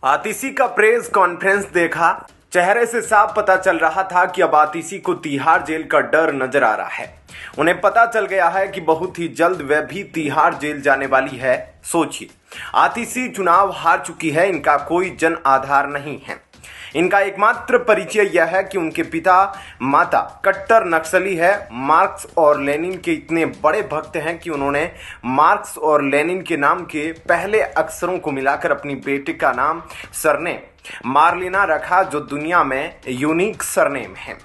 आतिशी का press conference देखा। चेहरे से साफ पता चल रहा था कि अब आतिशी को तिहाड़ जेल का डर नजर आ रहा है। उन्हें पता चल गया है कि बहुत ही जल्द वह भी तिहाड़ जेल जाने वाली है। सोचिए, आतिशी चुनाव हार चुकी है, इनका कोई जन आधार नहीं है। इनका एकमात्र परिचय यह है कि उनके पिता माता कट्टर नक्सली है। मार्क्स और लेनिन के इतने बड़े भक्त हैं कि उन्होंने मार्क्स और लेनिन के नाम के पहले अक्षरों को मिलाकर अपनी बेटी का नाम सरनेम मार्लिना रखा, जो दुनिया में यूनिक सरनेम है।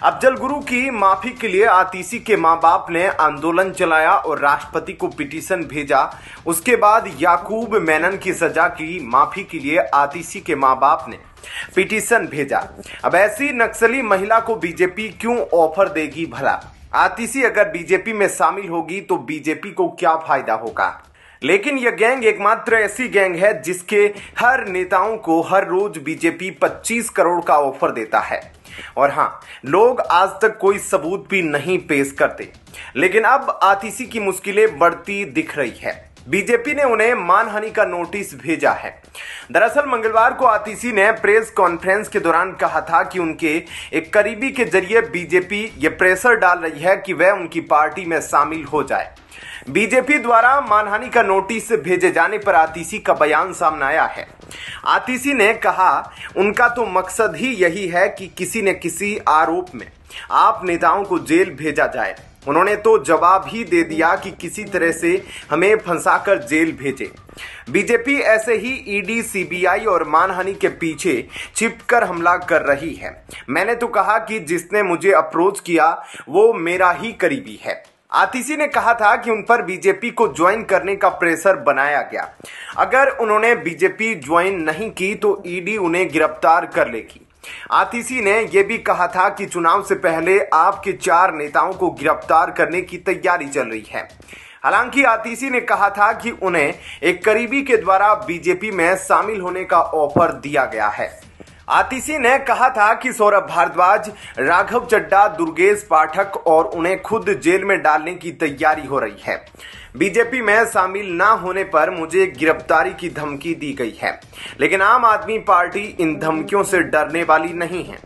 अफजल गुरु की माफी के लिए आतिशी के मां बाप ने आंदोलन चलाया और राष्ट्रपति को पिटीशन भेजा। उसके बाद याकूब मेनन की सजा की माफी के लिए आतिशी के मां बाप ने पिटीशन भेजा। अब ऐसी नक्सली महिला को बीजेपी क्यों ऑफर देगी भला? आतिशी अगर बीजेपी में शामिल होगी तो बीजेपी को क्या फायदा होगा? लेकिन यह गैंग एकमात्र ऐसी गैंग है जिसके हर नेताओं को हर रोज बीजेपी 25 करोड़ का ऑफर देता है। और हाँ, लोग आज तक कोई सबूत भी नहीं पेश करते। लेकिन अब आतिशी की मुश्किलें बढ़ती दिख रही है। बीजेपी ने उन्हें मानहानि का नोटिस भेजा है। दरअसल मंगलवार को आतिशी ने प्रेस कॉन्फ्रेंस के दौरान कहा था कि उनके एक करीबी के जरिए बीजेपी ये प्रेशर डाल रही है कि वह उनकी पार्टी में शामिल हो जाए। बीजेपी द्वारा मानहानि का नोटिस भेजे जाने पर आतिशी का बयान सामने आया है। आतिशी ने कहा, उनका तो मकसद ही यही है कि किसी न किसी आरोप में आप नेताओं को जेल भेजा जाए। उन्होंने तो जवाब ही दे दिया कि किसी तरह से हमें फंसाकर जेल भेजे। बीजेपी ऐसे ही ईडी, सीबीआई और मानहानि के पीछे छिपकर हमला कर रही है। मैंने तो कहा कि जिसने मुझे अप्रोच किया वो मेरा ही करीबी है। आतिशी ने कहा था कि उन पर बीजेपी को ज्वाइन करने का प्रेशर बनाया गया। अगर उन्होंने बीजेपी ज्वाइन नहीं की तो ईडी उन्हें गिरफ्तार कर लेगी। आतिशी ने यह भी कहा था कि चुनाव से पहले आपके 4 नेताओं को गिरफ्तार करने की तैयारी चल रही है। हालांकि आतिशी ने कहा था कि उन्हें एक करीबी के द्वारा बीजेपी में शामिल होने का ऑफर दिया गया है। आतिशी ने कहा था कि सौरभ भारद्वाज, राघव चड्ढा, दुर्गेश पाठक और उन्हें खुद जेल में डालने की तैयारी हो रही है। बीजेपी में शामिल ना होने पर मुझे गिरफ्तारी की धमकी दी गई है, लेकिन आम आदमी पार्टी इन धमकियों से डरने वाली नहीं है।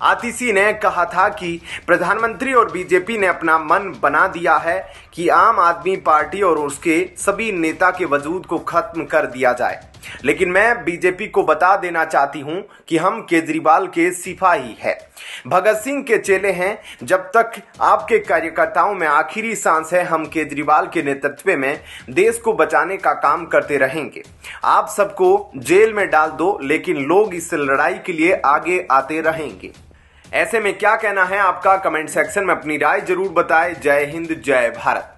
आतिशी ने कहा था कि प्रधानमंत्री और बीजेपी ने अपना मन बना दिया है कि आम आदमी पार्टी और उसके सभी नेता के वजूद को खत्म कर दिया जाए। लेकिन मैं बीजेपी को बता देना चाहती हूं कि हम केजरीवाल के सिपाही हैं, भगत सिंह के चेले हैं। जब तक आपके कार्यकर्ताओं में आखिरी सांस है, हम केजरीवाल के नेतृत्व में देश को बचाने का काम करते रहेंगे। आप सबको जेल में डाल दो, लेकिन लोग इस लड़ाई के लिए आगे आते रहेंगे। ऐसे में क्या कहना है आपका? कमेंट सेक्शन में अपनी राय जरूर बताएं। जय हिंद, जय भारत।